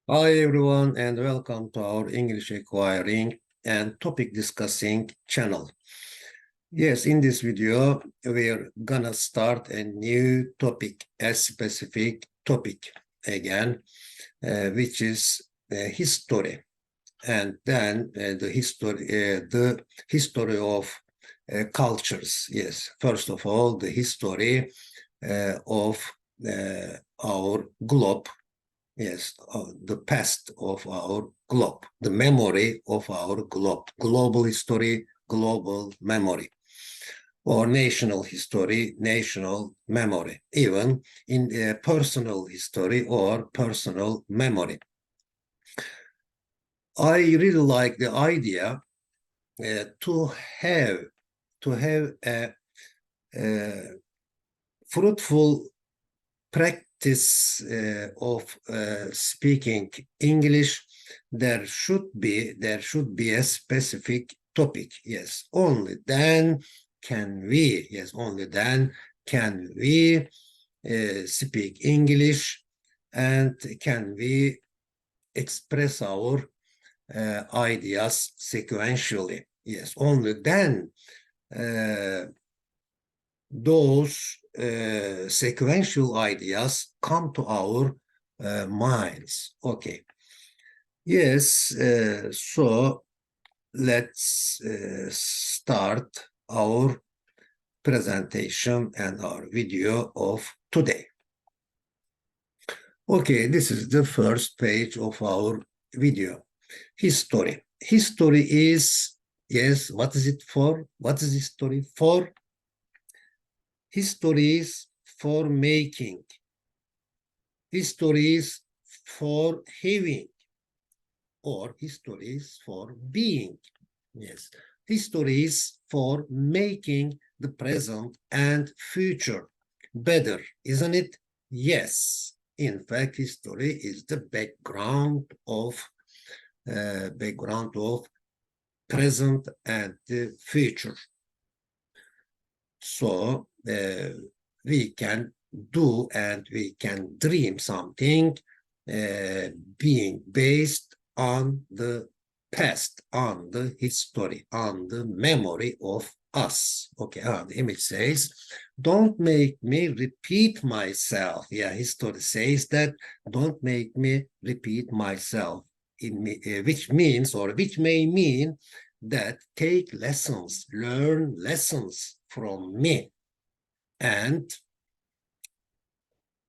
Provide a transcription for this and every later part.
Hi everyone and welcome to our English acquiring and topic discussing channel. Yes, in this video, we're gonna start a new topic, a specific topic again, which is history. And then the history of cultures. Yes, first of all, the history of our globe. Yes, the past of our globe, the memory of our globe, global history, global memory, or national history, national memory, even in personal history or personal memory. I really like the idea to have a fruitful practice of speaking English. There should be a specific topic. Yes, only then can we speak English, and can we express our ideas sequentially. Yes, only then uh, those sequential ideas come to our minds. Okay. Yes, so let's start our presentation and our video of today. Okay, this is the first page of our video. History. History is, yes, what is it for? What is history for? History is for making. History is for having, or history is for being. Yes, history is for making the present and future better, isn't it? Yes. In fact, history is the background of present and the future. So we can do and we can dream something being based on the past, on the history, on the memory of us. Okay, the image says, don't make me repeat myself. Yeah, history says that, don't make me repeat myself, which means, or which may mean, that take lessons, learn lessons from me, and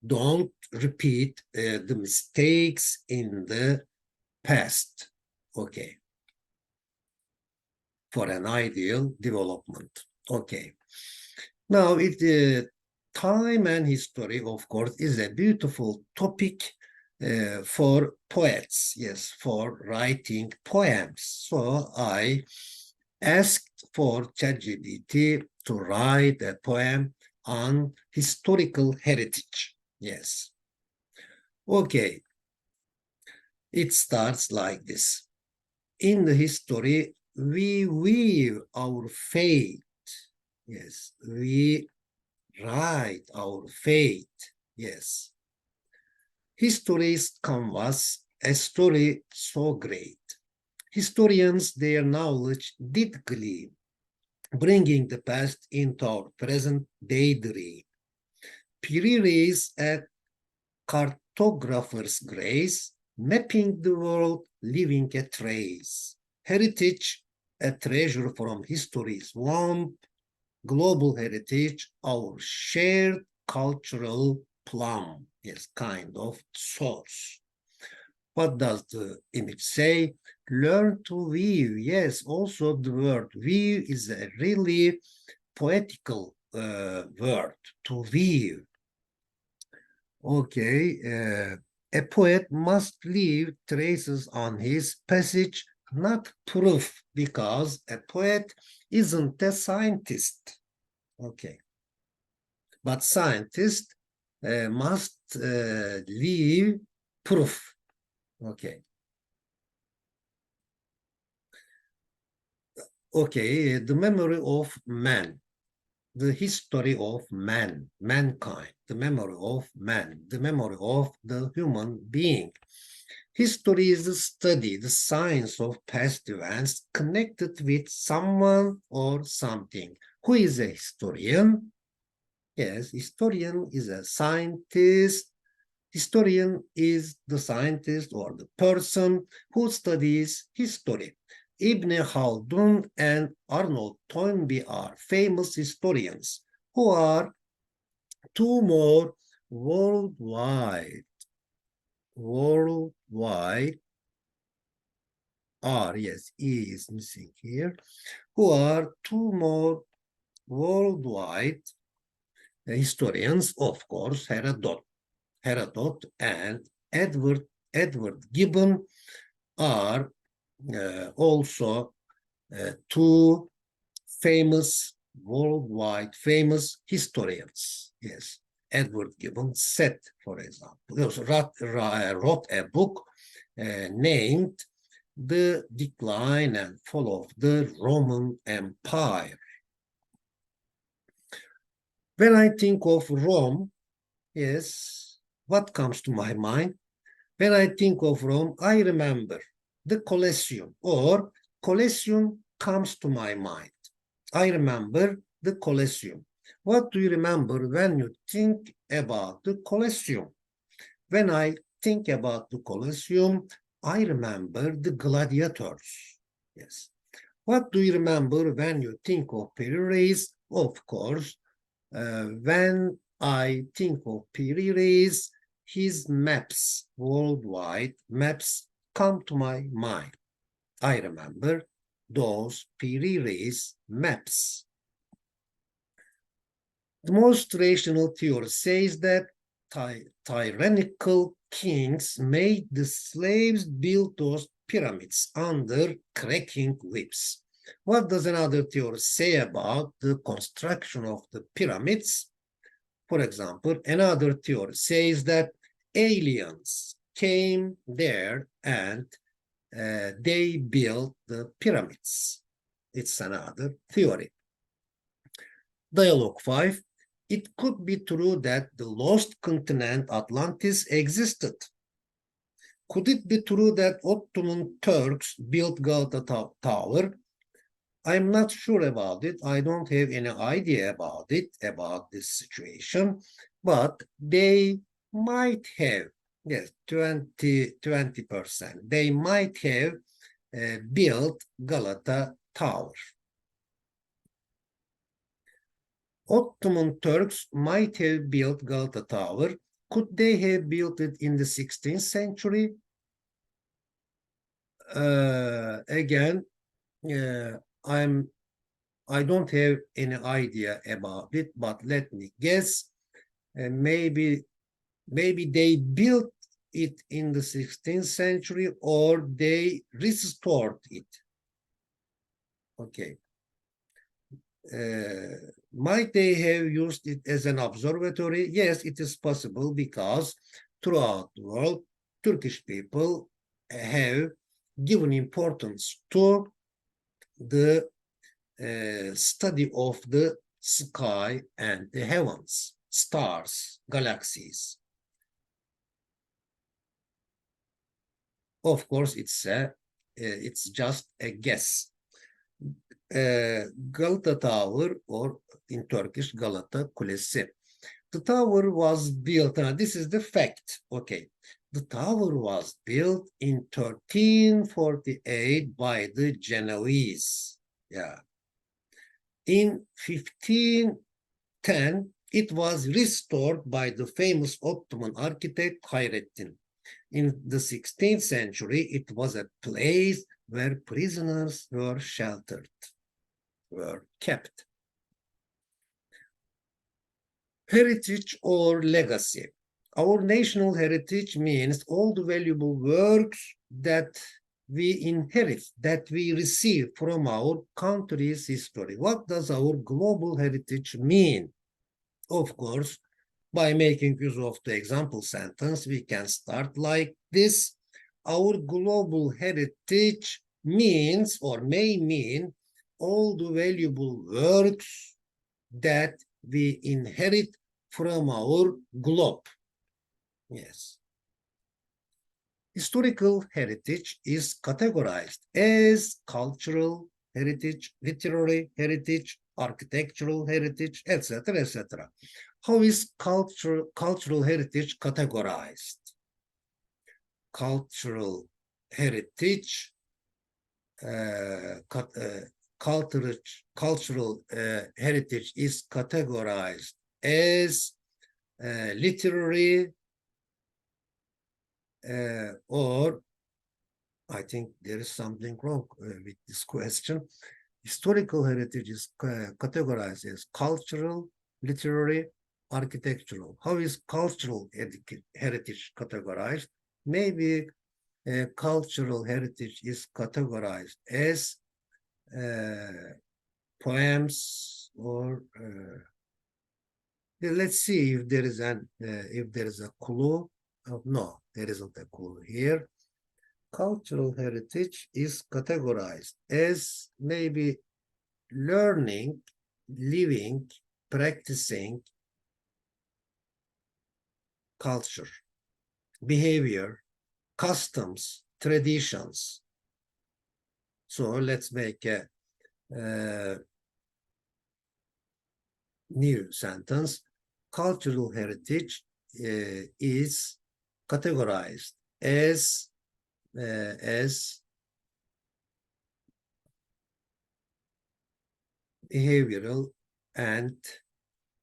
don't repeat the mistakes in the past. Okay. For an ideal development. Okay. Now, time and history, of course, is a beautiful topic for poets, yes, for writing poems. So I asked for ChatGPT to write a poem on historical heritage. Yes. Okay. It starts like this. In the history, we weave our fate. Yes. We write our fate. Yes. History's canvas, a story so great. Historians their knowledge did glean, bringing the past into our present daydream. Piri is a cartographer's grace, mapping the world, leaving a trace. Heritage, a treasure from history's womb. Global heritage, our shared cultural plum. Yes, kind of source. What does the image say? Learn to weave. Yes, also the word weave is a really poetical word, to weave. Okay, a poet must leave traces on his passage, not proof, because a poet isn't a scientist. Okay, but scientists must leave proof. Okay. Okay, the memory of man, the history of man, mankind, the memory of man, the memory of the human being. History is the study, the science of past events connected with someone or something. Who is a historian? Yes, historian is a scientist. Historian is the scientist or the person who studies history. Ibn Khaldun and Arnold Toynbee are famous historians who are two more worldwide are, yes, E is missing here, who are two more worldwide historians, of course, Herodot and Edward Gibbon are also two worldwide famous historians. Yes, Edward Gibbon said, for example, wrote a book named The Decline and Fall of the Roman Empire. When I think of Rome, yes, what comes to my mind? When I think of Rome, I remember the Colosseum, or Colosseum comes to my mind. I remember the Colosseum. What do you remember when you think about the Colosseum? When I think about the Colosseum, I remember the gladiators. Yes. What do you remember when you think of Piri-Reis? Of course, when I think of Piri-Reis, his maps, worldwide maps, come to my mind. I remember those Piri-Reis maps. The most rational theory says that tyrannical kings made the slaves build those pyramids under cracking whips. What does another theory say about the construction of the pyramids? For example, another theory says that aliens came there and they built the pyramids. It's another theory. Dialogue 5. It could be true that the lost continent Atlantis existed. Could it be true that Ottoman Turks built Galata Tower? I'm not sure about it. I don't have any idea about this situation, but they might have, yes, 20%. They might have built Galata Tower. Ottoman Turks might have built Galata Tower. Could they have built it in the 16th century? Again, I don't have any idea about it, but let me guess. Maybe they built it in the 16th century or they restored it. Okay. Might they have used it as an observatory? Yes, it is possible because throughout the world, Turkish people have given importance to the study of the sky and the heavens, stars, galaxies. Of course, it's just a guess. Galata Tower, or in Turkish, Galata Kulesi. The tower was built, this is the fact, okay. The tower was built in 1348 by the Genoese. Yeah. In 1510, it was restored by the famous Ottoman architect Hayrettin. In the 16th century, it was a place where prisoners were sheltered, were kept. Heritage or legacy. Our national heritage means all the valuable works that we inherit, that we receive from our country's history. What does our global heritage mean? Of course, by making use of the example sentence, we can start like this. Our global heritage means or may mean all the valuable works that we inherit from our globe. Yes. Historical heritage is categorized as cultural heritage, literary heritage, architectural heritage, etc., etc. How is cultural heritage categorized? Cultural heritage, cultural heritage is categorized as literary or I think there is something wrong with this question. Historical heritage is categorized as cultural, literary, architectural. How is cultural heritage categorized? Maybe cultural heritage is categorized as poems or let's see if there is a clue. Oh, no, there isn't a clue here. Cultural heritage is categorized as maybe learning, living, practicing culture, behavior, customs, traditions. So let's make a new sentence. Cultural heritage is categorized as behavioral and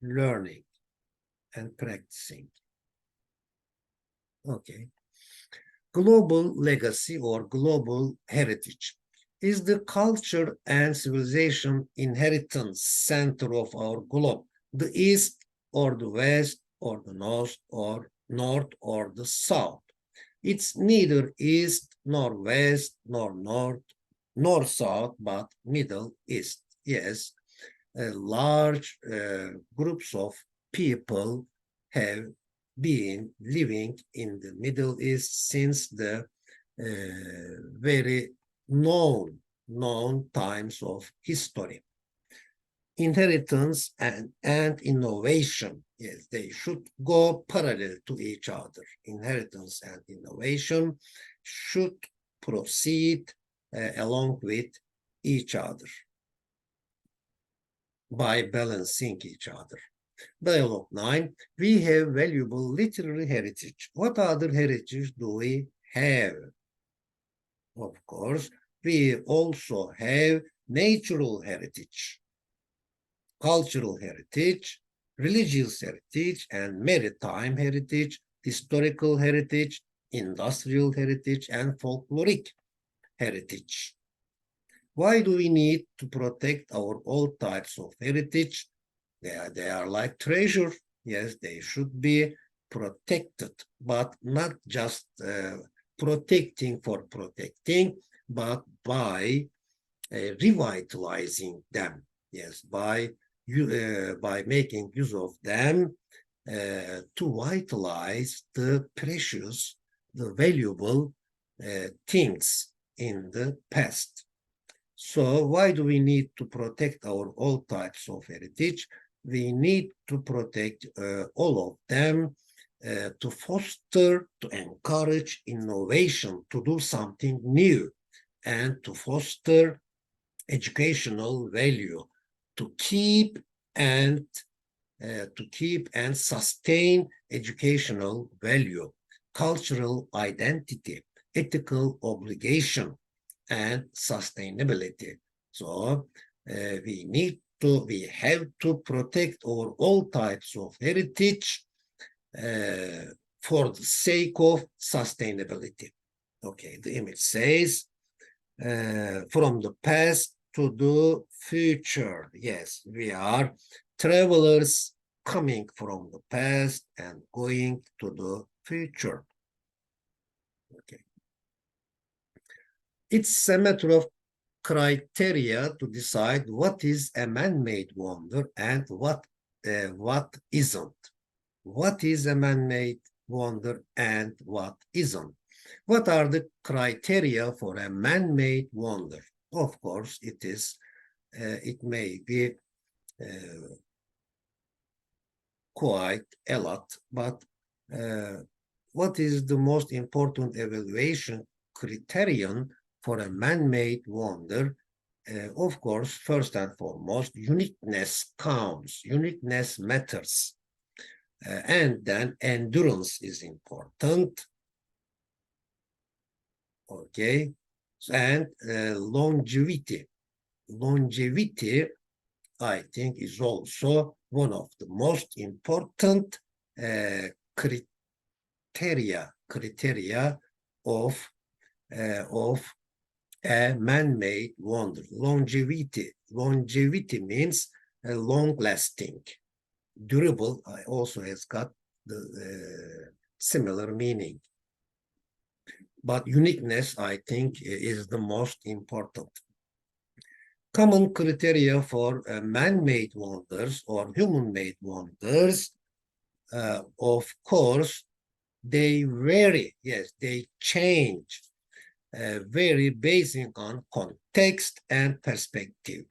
learning and practicing. Okay. Global legacy or global heritage is the culture and civilization inheritance center of our globe, the East or the West or the North or the South. It's neither East nor West nor North nor South, but Middle East. Yes, large groups of people have been living in the Middle East since the very known times of history. Inheritance and innovation, yes, they should go parallel to each other. Inheritance and innovation should proceed along with each other by balancing each other. Dialogue 9, we have valuable literary heritage. What other heritage do we have? Of course, we also have natural heritage, cultural heritage, religious heritage, and maritime heritage, historical heritage, industrial heritage, and folkloric heritage. Why do we need to protect our all types of heritage? They are like treasure. Yes, they should be protected, but not just protecting for protecting, but by revitalizing them. Yes, by making use of them to vitalize the precious, the valuable things in the past. So why do we need to protect our all types of heritage? We need to protect all of them to foster, to encourage innovation, to do something new, and to foster educational value, to keep and sustain educational value, cultural identity, ethical obligation, and sustainability. So we have to protect our all types of heritage for the sake of sustainability. Okay, the image says from the past to the future. Yes, we are travelers coming from the past and going to the future. Okay. It's a matter of criteria to decide what is a man-made wonder and what isn't. What is a man-made wonder and what isn't? What are the criteria for a man-made wonder? Of course, it may be quite a lot, but what is the most important evaluation criterion for a man-made wonder? Of course, first and foremost, uniqueness counts, uniqueness matters. And then endurance is important. Okay, and longevity. Longevity, I think, is also one of the most important criteria of a man-made wonder. Longevity means long-lasting. Durable also has got the similar meaning. But uniqueness, I think, is the most important. Common criteria for man-made wonders or human-made wonders, of course, they vary. Yes, they change, vary based on context and perspective.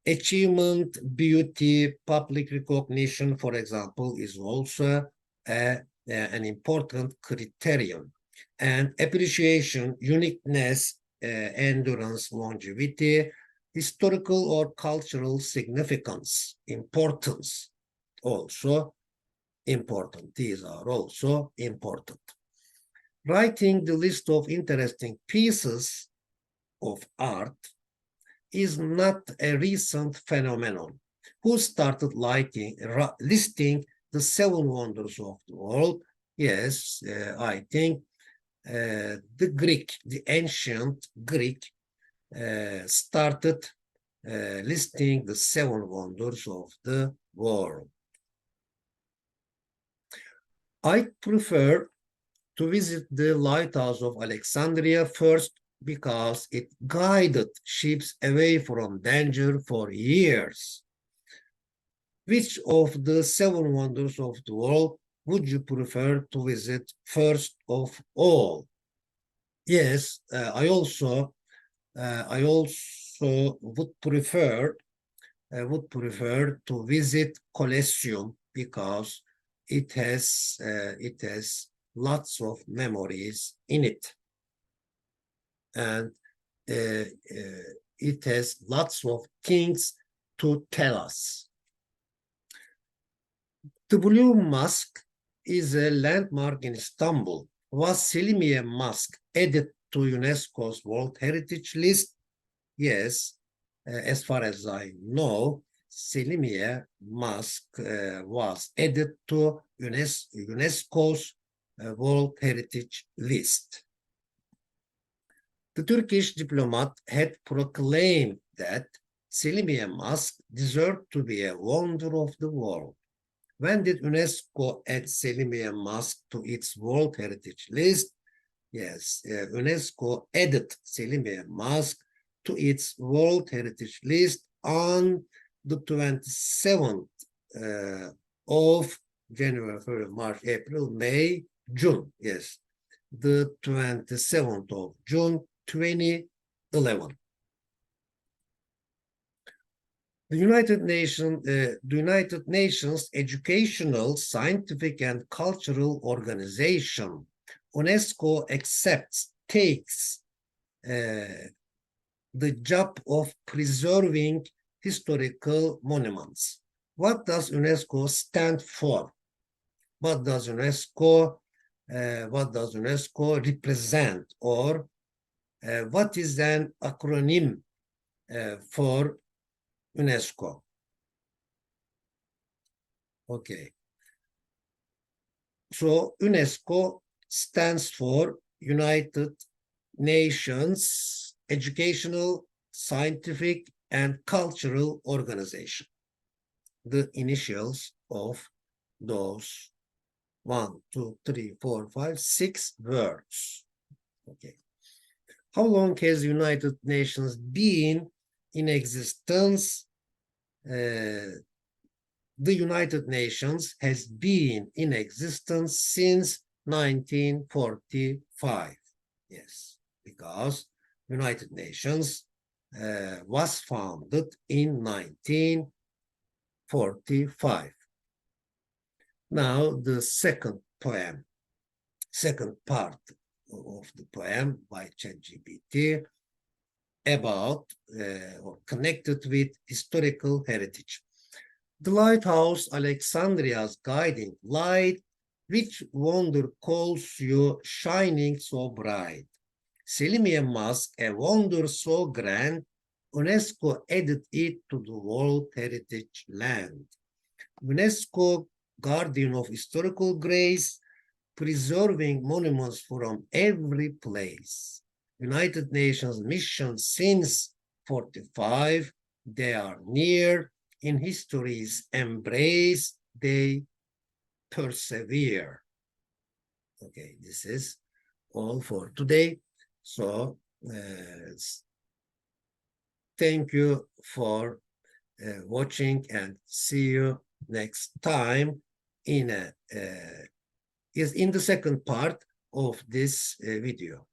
Achievement, beauty, public recognition, for example, is also an important criterion. And appreciation, uniqueness, endurance, longevity, historical or cultural significance, importance, also important. These are also important. Writing the list of interesting pieces of art is not a recent phenomenon. Who started listing the 7 wonders of the world? Yes, I think the ancient Greek started listing the 7 wonders of the world. I prefer to visit the lighthouse of Alexandria first because it guided ships away from danger for years. Which of the 7 wonders of the world would you prefer to visit first of all? Yes, I also would prefer to visit Colosseum because it has lots of memories in it, and it has lots of things to tell us. The Blue Mosque is a landmark in Istanbul. Was Selimiye Mosque added to UNESCO's World Heritage List? Yes, as far as I know, Selimiye Mosque was added to UNESCO's World Heritage List. The Turkish diplomat had proclaimed that Selimiye Mosque deserved to be a wonder of the world. When did UNESCO add Selimiye Mosque to its World Heritage List? Yes, UNESCO added Selimiye Mosque to its World Heritage List on the 27th of January, February, March, April, May, June. Yes, the 27th of June, 2011. The United Nations Educational, Scientific and Cultural Organization, UNESCO, takes the job of preserving historical monuments. What does UNESCO stand for? What does UNESCO represent, or what is an acronym for UNESCO? Okay. So UNESCO stands for United Nations Educational, Scientific and Cultural Organization. The initials of those 1, 2, 3, 4, 5, 6 words. Okay. How long has United Nations been in existence? The United Nations has been in existence since 1945. Yes, because United Nations was founded in 1945. Now, the second poem. second part of the poem by ChatGPT about or connected with historical heritage. The lighthouse, Alexandria's guiding light, which wonder calls you shining so bright. Selimiye Mosque, a wonder so grand, UNESCO added it to the World Heritage Land. UNESCO, guardian of historical grace, preserving monuments from every place. United Nations mission since 45, they are near, in history's embrace, they persevere. Okay, this is all for today. So, thank you for watching and see you next time in the second part of this video.